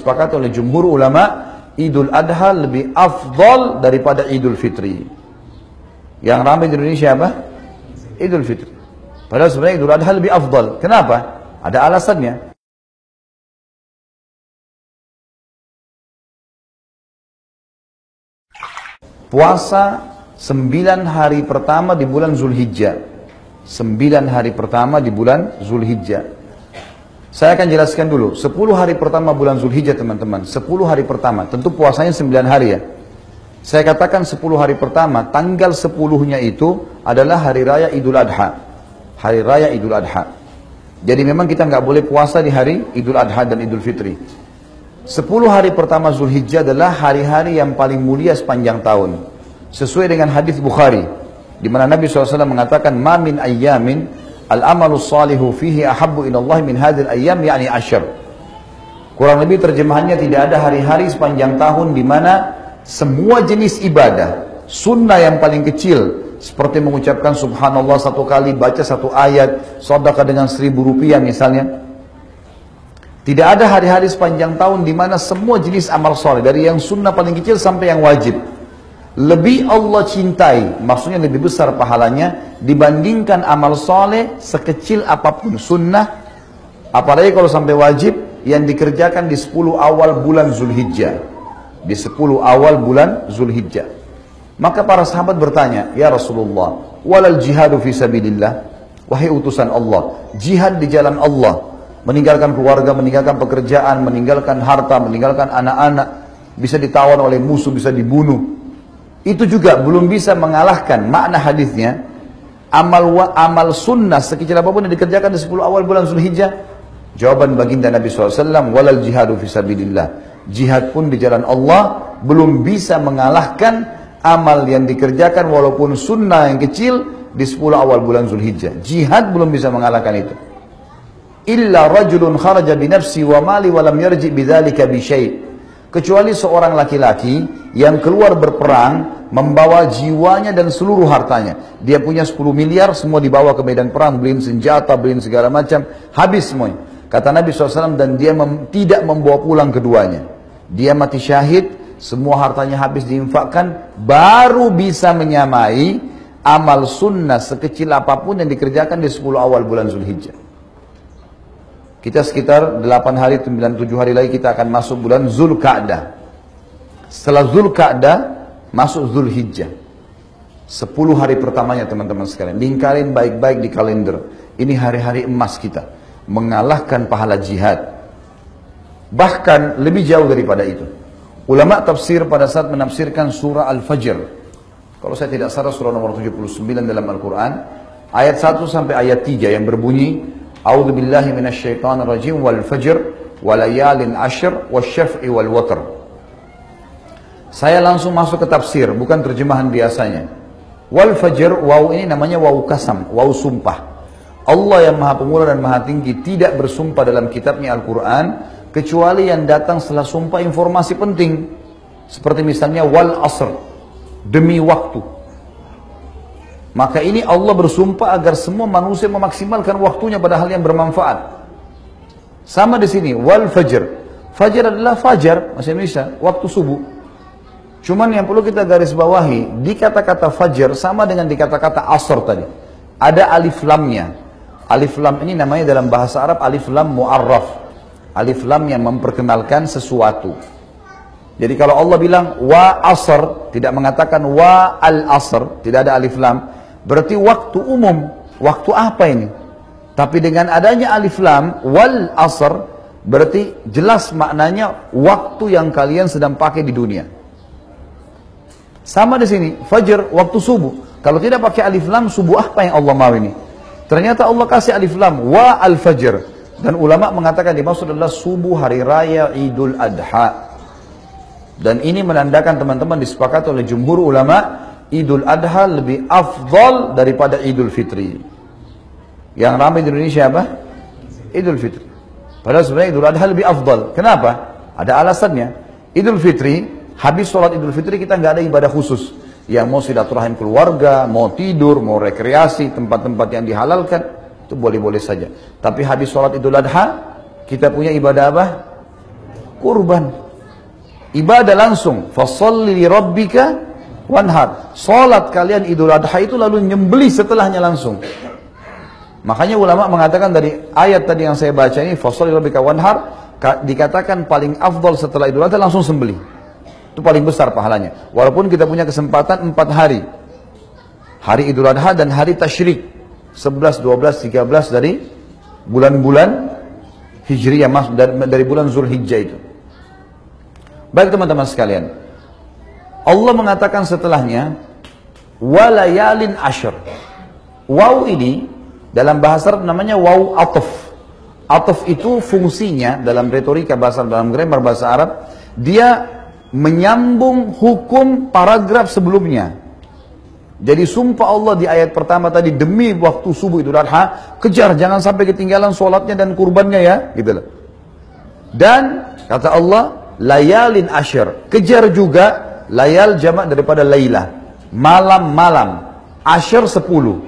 Sepakat oleh jumhur ulama, Idul Adha lebih afdal daripada Idul Fitri. Yang ramai di Indonesia apa? Idul Fitri. Padahal sebenarnya Idul Adha lebih afdal. Kenapa? Ada alasannya. Puasa 9 hari pertama di bulan Zulhijjah. 9 hari pertama di bulan Zulhijjah. Saya akan jelaskan dulu, 10 hari pertama bulan Zulhijjah teman-teman, 10 hari pertama, tentu puasanya 9 hari ya. Saya katakan 10 hari pertama, tanggal 10-nya itu adalah Hari Raya Idul Adha. Hari Raya Idul Adha. Jadi memang kita nggak boleh puasa di hari Idul Adha dan Idul Fitri. 10 hari pertama Zulhijjah adalah hari-hari yang paling mulia sepanjang tahun. Sesuai dengan hadis Bukhari, di mana Nabi SAW mengatakan, "Ma min ayyamin al-amalu salihu fihi ahabbu ilallah min hadhil ayyam yakni asyr." Kurang lebih terjemahannya, tidak ada hari-hari sepanjang tahun di mana semua jenis ibadah, sunnah yang paling kecil, seperti mengucapkan subhanallah 1 kali, baca 1 ayat, sedekah dengan 1.000 rupiah misalnya. Tidak ada hari-hari sepanjang tahun di mana semua jenis amal soleh, dari yang sunnah paling kecil sampai yang wajib, lebih Allah cintai, maksudnya lebih besar pahalanya dibandingkan amal soleh sekecil apapun sunnah, apalagi kalau sampai wajib, yang dikerjakan di 10 awal bulan Zulhijjah. Di 10 awal bulan Zulhijjah. Maka para sahabat bertanya, "Ya Rasulullah, walal jihadu fi sabilillah?" Wahai utusan Allah, jihad di jalan Allah, meninggalkan keluarga, meninggalkan pekerjaan, meninggalkan harta, meninggalkan anak-anak, bisa ditawan oleh musuh, bisa dibunuh, itu juga belum bisa mengalahkan makna hadisnya. Amal sunnah sekecil apapun yang dikerjakan di 10 awal bulan Zulhijjah. Jawaban baginda Nabi SAW, walal jihadu fisabilillah. Jihad pun di jalan Allah belum bisa mengalahkan amal yang dikerjakan walaupun sunnah yang kecil di 10 awal bulan Zulhijjah. Jihad belum bisa mengalahkan itu. Illa rajulun kharaja binafsi wa mali wa lam yarji bidzalika bi syai'. Kecuali seorang laki-laki yang keluar berperang membawa jiwanya dan seluruh hartanya. Dia punya 10 miliar, semua dibawa ke medan perang, beliin senjata, beliin segala macam, habis semuanya. Kata Nabi SAW, dan dia tidak membawa pulang keduanya. Dia mati syahid, semua hartanya habis diinfakkan, baru bisa menyamai amal sunnah sekecil apapun yang dikerjakan di 10 awal bulan Zulhijjah. Kita sekitar 8 hari, 9-7 hari lagi kita akan masuk bulan Zulqa'dah. Setelah Zulqa'dah, masuk Zulhijjah. 10 hari pertamanya teman-teman sekalian. Lingkarin baik-baik di kalender. Ini hari-hari emas kita. Mengalahkan pahala jihad. Bahkan lebih jauh daripada itu. Ulama tafsir pada saat menafsirkan surah Al-Fajr. Kalau saya tidak salah surah nomor 79 dalam Al-Quran. Ayat 1 sampai ayat 3 yang berbunyi, A'udzu billahi minasyaitonir rajim wal fajr walayalin ashr wasyaf'i wal watr. Saya langsung masuk ke tafsir, bukan terjemahan biasanya. Wal fajr, waw ini namanya waw kasam, waw sumpah. Allah yang maha pemurah dan maha tinggi tidak bersumpah dalam kitabnya Al-Quran kecuali yang datang setelah sumpah informasi penting. Seperti misalnya wal asr, demi waktu. Maka ini Allah bersumpah agar semua manusia memaksimalkan waktunya pada hal yang bermanfaat. Sama di sini, wal fajr. Fajr adalah fajar, bahasa Indonesia, waktu subuh. Cuman yang perlu kita garis bawahi, di kata-kata fajr sama dengan di kata-kata asr tadi. Ada alif lamnya. Alif lam ini namanya dalam bahasa Arab alif lam mu'arraf. Alif lam yang memperkenalkan sesuatu. Jadi kalau Allah bilang wa asr, tidak mengatakan wa al asr, tidak ada alif lam, berarti waktu umum. Waktu apa ini? Tapi dengan adanya alif lam wal asr, berarti jelas maknanya waktu yang kalian sedang pakai di dunia. Sama di sini, fajr, waktu subuh. Kalau tidak pakai alif lam, subuh apa yang Allah mau ini? Ternyata Allah kasih alif lam wa al fajr. Dan ulama mengatakan dimaksud adalah subuh hari raya Idul Adha. Dan ini menandakan teman-teman disepakati oleh jumhur ulama, Idul Adha lebih afdal daripada Idul Fitri. Yang ramai di Indonesia apa? Idul Fitri. Padahal sebenarnya Idul Adha lebih afdal. Kenapa? Ada alasannya. Idul Fitri, habis sholat Idul Fitri kita nggak ada ibadah khusus. Yang mau silaturahim keluarga, mau tidur, mau rekreasi, tempat-tempat yang dihalalkan, itu boleh-boleh saja. Tapi habis sholat Idul Adha, kita punya ibadah apa? kurban. Ibadah langsung. Fasholli li rabbika wanhar. Salat kalian Idul Adha itu lalu nyembelih setelahnya langsung. Makanya ulama mengatakan dari ayat tadi yang saya baca ini, fasholli li rabbika wanhar, dikatakan paling afdal setelah Idul Adha langsung sembelih. Itu paling besar pahalanya. Walaupun kita punya kesempatan 4 hari. Hari Idul Adha dan hari Tasyrik. 11, 12, 13 dari bulan-bulan Hijriyah, dari bulan Zulhijjah itu. Baik teman-teman sekalian. Allah mengatakan setelahnya, walayalin ashr. Waw ini dalam bahasa Arab namanya waw ataf. Ataf itu fungsinya dalam retorika bahasa, dalam grammar bahasa Arab, dia menyambung hukum paragraf sebelumnya. Jadi sumpah Allah di ayat pertama tadi, demi waktu subuh Idul Adha, kejar jangan sampai ketinggalan sholatnya dan kurbannya ya, gitu loh. Dan kata Allah, layalin ashr, kejar juga. Layal jamak daripada laylah, malam-malam. Ashr 10,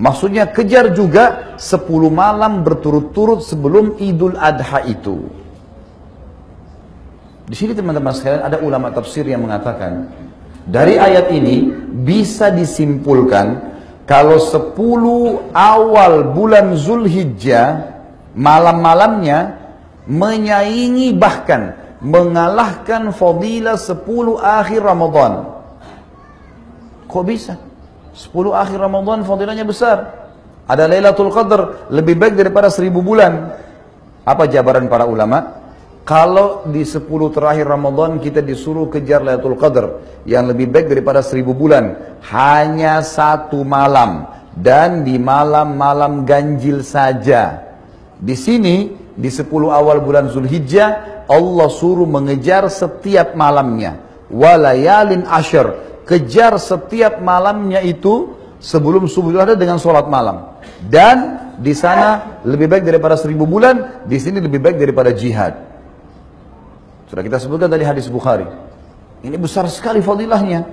maksudnya kejar juga 10 malam berturut-turut sebelum Idul Adha itu. Di sini teman-teman sekalian ada ulama tafsir yang mengatakan, dari ayat ini bisa disimpulkan kalau 10 awal bulan Zulhijjah malam-malamnya menyaingi bahkan mengalahkan fadilah 10 akhir Ramadan. Kok bisa? 10 akhir Ramadan fadilahnya besar. Ada Lailatul Qadar lebih baik daripada 1000 bulan. Apa jabaran para ulama? Kalau di 10 terakhir Ramadan kita disuruh kejar Lailatul Qadar yang lebih baik daripada 1000 bulan, hanya 1 malam dan di malam-malam ganjil saja. Di sini di 10 awal bulan Zulhijjah Allah suruh mengejar setiap malamnya. Walayalin ashr, kejar setiap malamnya itu sebelum subuh ada dengan sholat malam. Dan di sana lebih baik daripada 1000 bulan, di sini lebih baik daripada jihad. Sudah kita sebutkan tadi hadis Bukhari. Ini besar sekali fadilahnya.